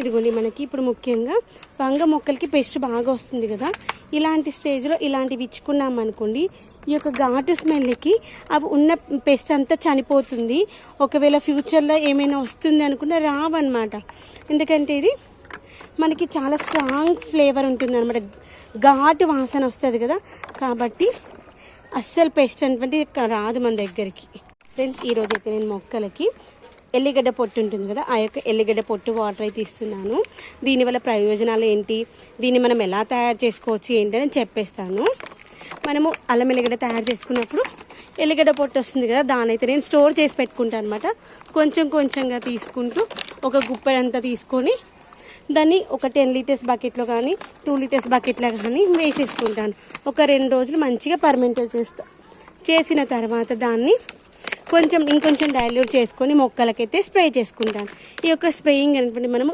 ఇదిగోండి మనకి ఇప్పుడు ముఖ్యంగా వంగ మొక్కలకి పెస్ట్ బాగా వస్తుంది కదా, ఇలాంటి స్టేజ్లో ఇలాంటివి ఇచ్చుకున్నాం అనుకోండి, ఈ యొక్క ఘాటు స్మెల్కి అవి ఉన్న పెస్ట్ అంతా చనిపోతుంది. ఒకవేళ ఫ్యూచర్లో ఏమైనా వస్తుంది అనుకుంటే రావన్నమాట. ఎందుకంటే ఇది మనకి చాలా స్ట్రాంగ్ ఫ్లేవర్ ఉంటుంది అనమాట, ఘాటు వాసన వస్తుంది కదా, కాబట్టి అస్సలు పెస్ట్ అనేటువంటి రాదు మన దగ్గరికి. ఫ్రెండ్స్, ఈరోజు అయితే నేను మొక్కలకి ఎల్లిగడ్డ పొట్టు ఉంటుంది కదా, ఆ యొక్క ఎల్లిగడ్డ పొట్టు వాటర్ అయితే ఇస్తున్నాను. దీనివల్ల ప్రయోజనాలు ఏంటి, దీన్ని మనం ఎలా తయారు చేసుకోవచ్చు ఏంటి అని చెప్పేస్తాను. మనము అల్లం ఎల్లిగడ్డ తయారు చేసుకున్నప్పుడు ఎల్లిగడ్డ పొట్టు వస్తుంది కదా, దాని అయితే నేను స్టోర్ చేసి పెట్టుకుంటాను అనమాట. కొంచెం కొంచెంగా తీసుకుంటూ ఒక గుప్పెడంతా తీసుకొని దాన్ని ఒక 10 లీటర్స్ బకెట్లో కానీ 2 లీటర్స్ బకెట్లో కానీ వేసేసుకుంటాను. ఒక 2 రోజులు మంచిగా పర్మెంటల్ చేసిన తర్వాత దాన్ని ఇంకొంచెం డైల్యూట్ చేసుకొని మొక్కలకైతే స్ప్రే చేసుకుంటాను. ఈ యొక్క స్ప్రేయింగ్ అనుకుంటే మనము